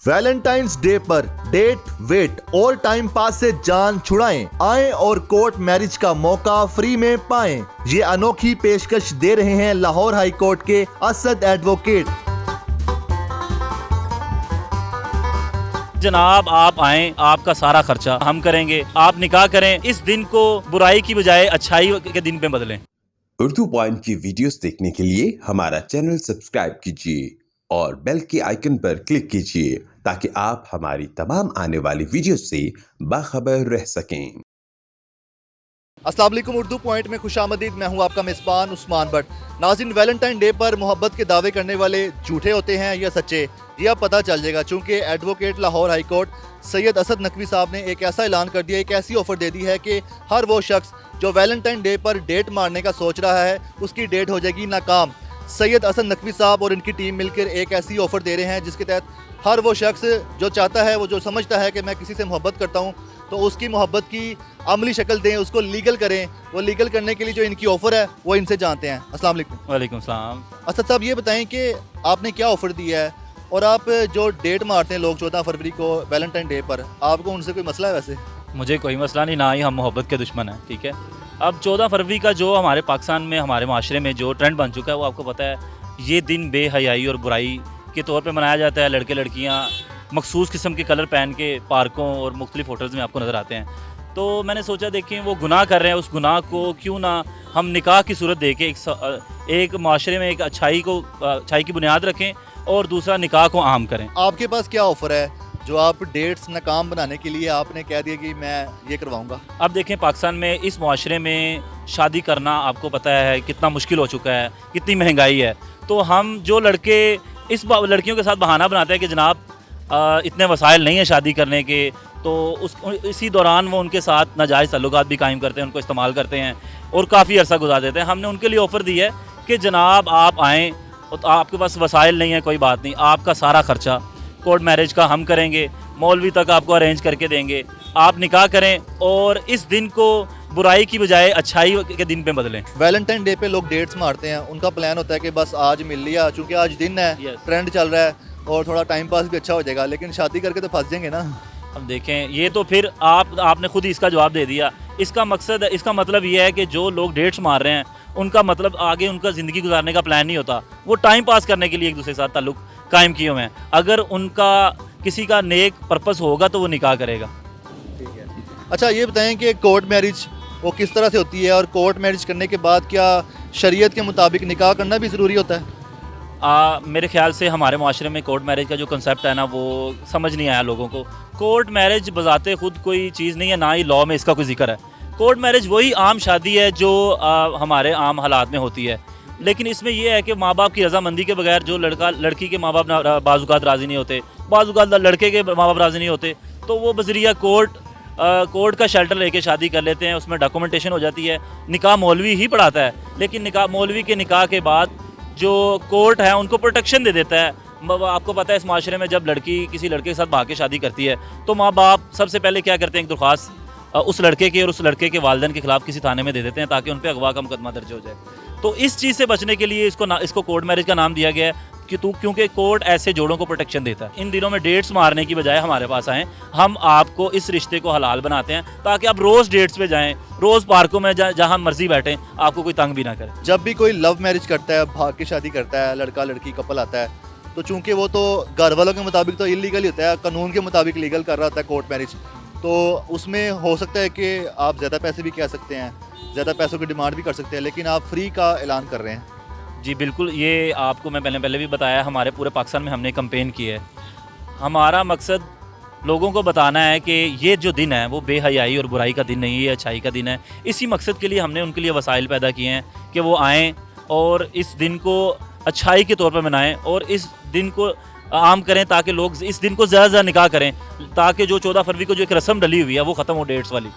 Valentine's day पर date wait और time pass से जान छुड़ाएं, आएं और कोर्ट मैरिज का मौका फ्री में पाएं। ये अनोखी पेशकश दे रहे हैं लाहौर हाई कोर्ट के असद एडवोकेट। जनाब आप आएं, आपका सारा खर्चा हम करेंगे, आप निकाह करें, इस दिन को बुराई की बजाय अच्छाई के दिन पे बदलें। उर्दू पॉइंट की वीडियोस देखने के लिए हमारा चैनल सब्सक्राइब कीजिए और बेल के आइकन पर क्लिक कीजिए ताकि आप हमारी तमाम आने वाली वीडियो से बाखबर रह सकें। अस्सलाम वालेकुम, उर्दू पॉइंट में खुशामदीद। मैं हूं आपका मेज़बान उस्मान भट्ट। नाज़रीन, वैलेंटाइन डे पर मोहब्बत के दावे करने वाले झूठे होते हैं या सच्चे, ये अब पता चल जाएगा। चूँकि advocate Lahore high court Syed Asad Naqvi साहब ने एक ऐसा ऐलान कर दिया, एक ऐसी ऑफ़र दे दी है कि हर वो शख्स जो वैलेंटाइन डे पर डेट मारने का सोच रहा है उसकी डेट हो जाएगी नाकाम। सैयद असद नकवी साहब और इनकी टीम मिलकर एक ऐसी ऑफ़र दे रहे हैं जिसके तहत हर वो शख्स जो चाहता है, वो जो समझता है कि मैं किसी से मोहब्बत करता हूँ, तो उसकी मोहब्बत की अमली शक्ल दें, उसको लीगल करें। वो लीगल करने के लिए जो इनकी ऑफ़र है वो इनसे जानते हैं। अस्सलाम वालेकुम। वालेकुम सलाम। असद साहब, ये बताएं कि आपने क्या ऑफ़र दी है और आप जो डेट मारते हैं लोग 14 फरवरी को वैलेंटाइन डे पर, आपको उनसे कोई मसला है? वैसे मुझे कोई मसला नहीं, ना ही हम मोहब्बत के दुश्मन हैं, ठीक है। अब 14 फरवरी का जो हमारे पाकिस्तान में, हमारे माशरे में जो ट्रेंड बन चुका है, वो आपको पता है। ये दिन बेहयाई और बुराई के तौर पे मनाया जाता है। लड़के लड़कियाँ मखसूस किस्म के कलर पहन के पार्कों और मुख्तलिफ होटल्स में आपको नज़र आते हैं। तो मैंने सोचा, देखें वो गुनाह कर रहे हैं, उस गुनाह को क्यों ना हम निकाह की सूरत दे के एक माशरे में एक अच्छाई की बुनियाद रखें और दूसरा निकाह को आम करें। आपके पास क्या ऑफ़र है जो आप डेट्स नाकाम बनाने के लिए आपने कह दिया कि मैं ये करवाऊंगा? अब देखें, पाकिस्तान में इस माशरे में शादी करना आपको पता है कितना मुश्किल हो चुका है, कितनी महंगाई है। तो हम जो लड़के इस लड़कियों के साथ बहाना बनाते हैं कि जनाब इतने वसाइल नहीं है शादी करने के, तो इसी दौरान वो उनके साथ नाजायज़ ताल्लुकात भी कायम करते हैं, उनको इस्तेमाल करते हैं और काफ़ी अरसा गुजार देते हैं। हमने उनके लिए ऑफ़र दी है कि जनाब आप आएँ, तो आपके पास वसाइल नहीं है, कोई बात नहीं, आपका सारा खर्चा कोर्ट मैरिज का हम करेंगे, मौलवी तक आपको अरेंज करके देंगे, आप निकाह करें और इस दिन को बुराई की बजाय अच्छाई के दिन पे बदलें। वैलेंटाइन डे पे लोग डेट्स मारते हैं, उनका प्लान होता है कि बस आज मिल लिया, चूँकि आज दिन है, ट्रेंड चल रहा है और थोड़ा टाइम पास भी अच्छा हो जाएगा, लेकिन शादी करके तो फंस जाएंगे ना। अब देखें, ये तो फिर आपने खुद ही इसका जवाब दे दिया। इसका मतलब ये है कि जो लोग डेट्स मार रहे हैं उनका मतलब आगे उनका ज़िंदगी गुजारने का प्लान नहीं होता, वो टाइम पास करने के लिए एक दूसरे के साथ ताल्लुक़ कायम किए हुए हैं। अगर उनका किसी का नेक पर्पस होगा तो वो निकाह करेगा। ठीक है। अच्छा, ये बताएं कि कोर्ट मैरिज वो किस तरह से होती है और कोर्ट मैरिज करने के बाद क्या शरीयत के मुताबिक निकाह करना भी ज़रूरी होता है? मेरे ख्याल से हमारे माशरे में कोर्ट मैरिज का जो कंसेप्ट है ना, वो समझ नहीं आया लोगों को। कोर्ट मैरिज बजाते खुद कोई चीज़ नहीं है, ना ही लॉ में इसका कोई जिक्र है। कोर्ट मैरिज वही आम शादी है जो हमारे आम हालात में होती है, लेकिन इसमें यह है कि माँ बाप की रजामंदी के बगैर जो लड़की के माँ बाप बाज़-औक़ात राज़ी नहीं होते, बाज़-औक़ात लड़के के माँ बाप राज़ी नहीं होते, तो वो बज़रिया कोर्ट का शेल्टर लेके शादी कर लेते हैं। उसमें डॉक्यूमेंटेशन हो जाती है। निकाह मौलवी ही पढ़ाता है, लेकिन मौलवी के निकाह के बाद जो कोर्ट है उनको प्रोटेक्शन दे देता है। आपको पता है, इस माशरे में जब लड़की किसी लड़के के साथ भाग के शादी करती है तो माँ बाप सबसे पहले क्या करते हैं, एक दरख्वास्त उस लड़के के और उस लड़के के वालिदैन के खिलाफ किसी थाने में दे देते हैं ताकि उन पर अगवा का मुकदमा दर्ज हो जाए। तो इस चीज़ से बचने के लिए इसको कोर्ट मैरिज का नाम दिया गया है क्योंकि कोर्ट ऐसे जोड़ों को प्रोटेक्शन देता है। इन दिनों में डेट्स मारने की बजाय हमारे पास आएँ, हम आपको इस रिश्ते को हलाल बनाते हैं ताकि आप रोज़ डेट्स पे जाएँ, रोज़ पार्कों में जहाँ मर्जी बैठें, आपको कोई तंग भी ना करे। जब भी कोई लव मैरिज करता है, भाग के शादी करता है, लड़का लड़की कपल आता है, तो चूँकि वो तो घर वालों के मुताबिक तो इलीगल ही होता है, कानून के मुताबिक लीगल कर रहा होता है कोर्ट मैरिज, तो उसमें हो सकता है कि आप ज़्यादा पैसे भी कह सकते हैं, ज़्यादा पैसों की डिमांड भी कर सकते हैं, लेकिन आप फ्री का ऐलान कर रहे हैं। जी बिल्कुल, ये आपको मैं पहले भी बताया, हमारे पूरे पाकिस्तान में हमने कैंपेन की है। हमारा मकसद लोगों को बताना है कि ये जो दिन है वो बेहयाई और बुराई का दिन नहीं है, अच्छाई का दिन है। इसी मकसद के लिए हमने उनके लिए वसाइल पैदा किए हैं कि वो आएँ और इस दिन को अच्छाई के तौर पर मनाएँ और इस दिन को आम करें ताकि लोग इस दिन को ज़्यादा निकाह करें, ताकि जो 14 फरवरी को जो एक रस्म डली हुई है वो ख़त्म हो, डेट्स वाली।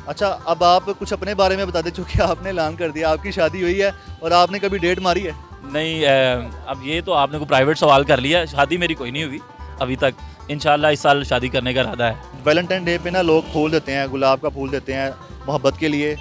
अच्छा, अब आप कुछ अपने बारे में बता दें, चूँकि आपने ऐलान कर दिया आपकी शादी हुई है और आपने कभी डेट मारी है? नहीं, अब ये तो आपने को प्राइवेट सवाल कर लिया। शादी मेरी कोई नहीं हुई अभी तक, इंशाल्लाह इस साल शादी करने का इरादा है। वैलेंटाइन डे पे ना लोग फूल देते हैं, गुलाब का फूल देते हैं मोहब्बत के लिए,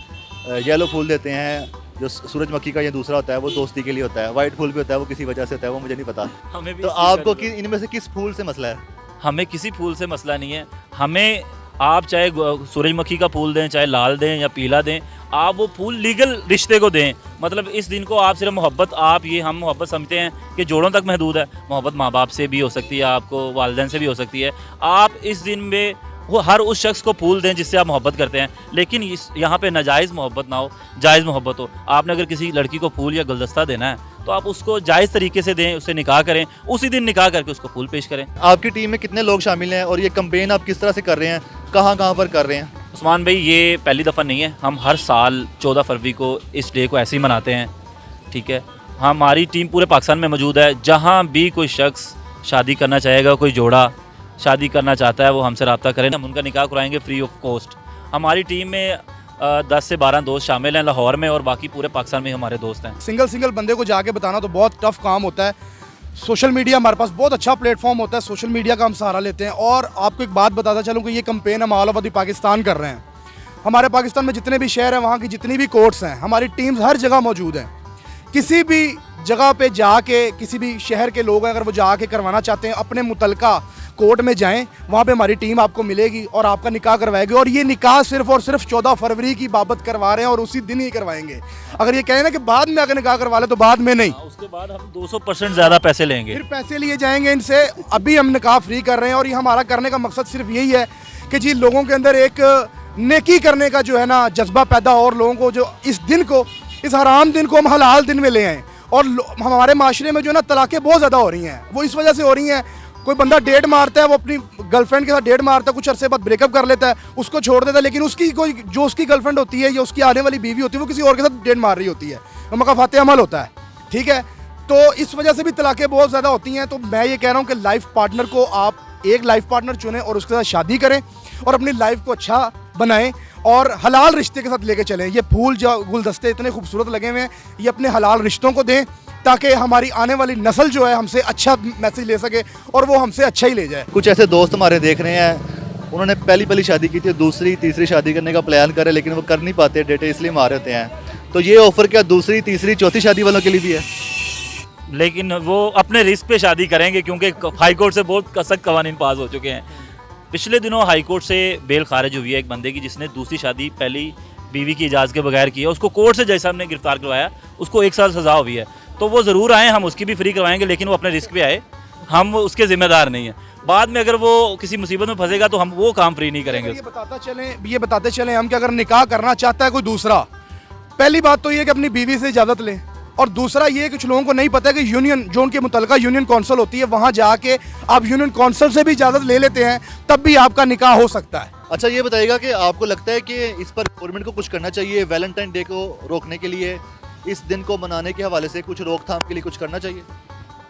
येलो फूल देते हैं, जो सूरजमुखी का ये दूसरा होता है वो दोस्ती के लिए होता है, वाइट फूल भी होता है वो किसी वजह से होता है, वो मुझे नहीं पता। हमें भी तो इस चीज़ का आपको नहीं इनमें से किस फूल से मसला है? हमें किसी फूल से मसला नहीं है। हमें आप चाहे सूरजमुखी का फूल दें, चाहे लाल दें या पीला दें, आप वो फूल लीगल रिश्ते को दें। मतलब इस दिन को आप सिर्फ मोहब्बत, आप ये हम मोहब्बत समझते हैं कि जोड़ों तक महदूद है। मोहब्बत माँ बाप से भी हो सकती है, आपको वालिदैन से भी हो सकती है। आप इस दिन में वो हर उस शख्स को फूल दें जिससे आप मोहब्बत करते हैं, लेकिन इस यहाँ पे नाजायज़ मोहब्बत ना हो, जायज़ मोहब्बत हो। आपने अगर किसी लड़की को फूल या गुलदस्ता देना है तो आप उसको जायज़ तरीके से दें, उससे निकाह करें, उसी दिन निकाह करके उसको फूल पेश करें। आपकी टीम में कितने लोग शामिल हैं और ये कैंपेन आप किस तरह से कर रहे हैं, कहाँ कहाँ पर कर रहे हैं? उस्मान भाई, ये पहली दफ़ा नहीं है, हम हर साल 14 फरवरी को इस डे को ऐसे ही मनाते हैं। ठीक है, हमारी टीम पूरे पाकिस्तान में मौजूद है। जहाँ भी कोई शख्स शादी करना चाहेगा, कोई जोड़ा शादी करना चाहता है, वो हमसे रब्ता करें, हम उनका निकाह कराएंगे फ्री ऑफ कॉस्ट। हमारी टीम में 10 से 12 दोस्त शामिल हैं लाहौर में, और बाकी पूरे पाकिस्तान में हमारे दोस्त हैं। सिंगल बंदे को जाके बताना तो बहुत टफ काम होता है। सोशल मीडिया हमारे पास बहुत अच्छा प्लेटफॉर्म होता है, सोशल मीडिया का हम सहारा लेते हैं। और आपको एक बात बताता चलूँ कि ये कैंपेन हम ऑल ओवर द पाकिस्तान कर रहे हैं। हमारे पाकिस्तान में जितने भी शहर हैं, वहाँ की जितनी भी कोर्ट्स हैं, हमारी टीम्स हर जगह मौजूद हैं। किसी भी जगह पे जाके, किसी भी शहर के लोग अगर वो जाके करवाना चाहते हैं, अपने मुतलका कोर्ट में जाएं, वहाँ पे हमारी टीम आपको मिलेगी और आपका निकाह करवाएगी। और ये निकाह सिर्फ और सिर्फ 14 फरवरी की बाबत करवा रहे हैं और उसी दिन ही करवाएंगे। अगर ये कहें ना कि बाद में अगर निकाह करवा ले, तो बाद में नहीं, उसके बाद हम 200% ज़्यादा पैसे लेंगे, फिर पैसे लिए जाएंगे इनसे। अभी हम निकाह फ्री कर रहे हैं और ये हमारा करने का मकसद सिर्फ यही है कि जी लोगों के अंदर एक नेकी करने का जो है ना जज्बा पैदा हो, और लोगों को जो इस दिन को, इस हराम दिन को हम हलाल दिन में ले आएँ। और हमारे माशरे में जो है ना तलाक़ें बहुत ज़्यादा हो रही हैं, वो इस वजह से हो रही हैं। कोई बंदा डेट मारता है, वो अपनी गर्लफ्रेंड के साथ डेट मारता है, कुछ अरसे बाद ब्रेकअप कर लेता है, उसको छोड़ देता है, लेकिन उसकी कोई जो उसकी गर्लफ्रेंड होती है या उसकी आने वाली बीवी होती है, वो किसी और के साथ डेट मार रही होती है, तो मकाफाते अमल होता है। ठीक है, तो इस वजह से भी तलाक़ें बहुत ज़्यादा होती हैं। तो मैं ये कह रहा हूँ कि लाइफ पार्टनर को आप एक लाइफ पार्टनर चुनें और उसके साथ शादी करें और अपनी लाइफ को अच्छा बनाएं और हलाल रिश्ते के साथ लेके चलें। ये फूल जो गुलदस्ते इतने खूबसूरत लगे हुए हैं, ये अपने हलाल रिश्तों को दें ताकि हमारी आने वाली नस्ल जो है हमसे अच्छा मैसेज ले सके और वो हमसे अच्छा ही ले जाए। कुछ ऐसे दोस्त हमारे देख रहे हैं, उन्होंने पहली शादी की थी, दूसरी तीसरी शादी करने का प्लान करे, लेकिन वो कर नहीं पाते, डेटे इसलिए मारे होते हैं। तो ये ऑफर क्या दूसरी तीसरी चौथी शादी वालों के लिए भी है? लेकिन वो अपने रिस्क पे शादी करेंगे, क्योंकि हाई कोर्ट से बहुत सख्त कवानीन पास हो चुके हैं। पिछले दिनों हाई कोर्ट से बेल खारिज हुई है एक बंदे की, जिसने दूसरी शादी पहली बीवी की इजाज़त के बगैर की है। उसको कोर्ट से जज साहब ने गिरफ्तार करवाया, उसको 1 साल सज़ा हुई है। तो वो ज़रूर आए, हम उसकी भी फ्री करवाएंगे, लेकिन वो अपने रिस्क पे आए, हम उसके ज़िम्मेदार नहीं हैं। बाद में अगर वो किसी मुसीबत में फंसेगा तो हम वो काम फ्री नहीं करेंगे। ये बताते चलें हम कि अगर निकाह करना चाहता है कोई दूसरा, पहली बात तो ये कि अपनी बीवी से इजाज़त लें, और दूसरा ये कुछ लोगों को नहीं पता है कि यूनियन जो उनके मुतलका यूनियन कौंसिल होती है, वहाँ जाके आप यूनियन कौंसिल से भी इजाज़त ले लेते हैं, तब भी आपका निकाह हो सकता है। अच्छा, ये बताइएगा कि आपको लगता है कि इस पर गवर्नमेंट को कुछ करना चाहिए, वैलेंटाइन डे को रोकने के लिए, इस दिन को मनाने के हवाले से कुछ रोकथाम के लिए कुछ करना चाहिए?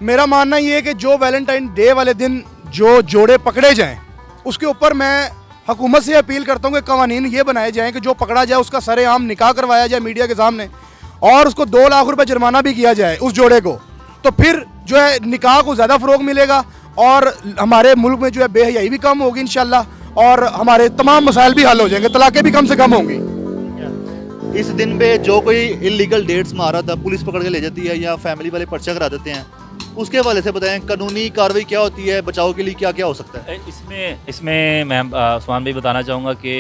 मेरा मानना ये है कि जो वैलेंटाइन डे वाले दिन जो जोड़े पकड़े जाएं, उसके ऊपर मैं हुकूमत से अपील करता हूँ कि कवानीन ये बनाए जाएं कि जो पकड़ा जाए उसका सरेआम निकाह करवाया जाए मीडिया के सामने, और उसको 2 लाख रुपए जुर्माना भी किया जाए उस जोड़े को। तो फिर जो है निकाह को ज़्यादा फ़रोग मिलेगा और हमारे मुल्क में जो है बेहयाई भी कम होगी इंशाल्लाह, और हमारे तमाम मसाइल भी हल हो जाएंगे, तलाक़ें भी कम से कम होंगी। इस दिन पे जो कोई इलीगल डेट्स मारा था, पुलिस पकड़ के ले जाती है या फैमिली वाले पर्चा करा देते हैं, उसके हवाले से बताएं, कानूनी कार्रवाई क्या होती है, बचाव के लिए क्या क्या हो सकता है? इसमें मैं उस्मान भाई बताना चाहूँगा कि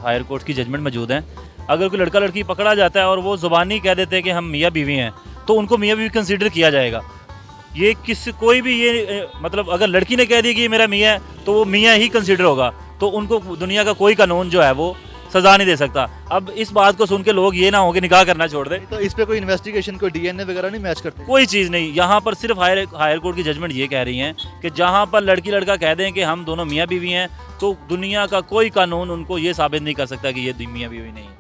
हायर कोर्ट की जजमेंट मौजूद हैं। अगर कोई लड़का लड़की पकड़ा जाता है और वो ज़ुबानी कह देते हैं कि हम मियाँ बीवी हैं, तो उनको मियाँ बीवी कंसीडर किया जाएगा। ये कोई भी ये मतलब अगर लड़की ने कह दिया कि ये मेरा मियाँ है, तो वो मियाँ ही कंसीडर होगा, तो उनको दुनिया का कोई कानून जो है वो सज़ा नहीं दे सकता। अब इस बात को सुन के लोग ये ना हो कि निकाह करना छोड़ दें। तो इस पे कोई इन्वेस्टिगेशन, कोई डीएनए वगैरह नहीं मैच करते? कोई चीज़ नहीं, यहाँ पर सिर्फ हायर कोर्ट की जजमेंट ये कह रही हैं कि जहाँ पर लड़की लड़का कह दें कि हम दोनों मियाँ बीवी हैं, तो दुनिया का कोई कानून उनको ये साबित नहीं कर सकता कि ये मियाँ बीवी नहीं है।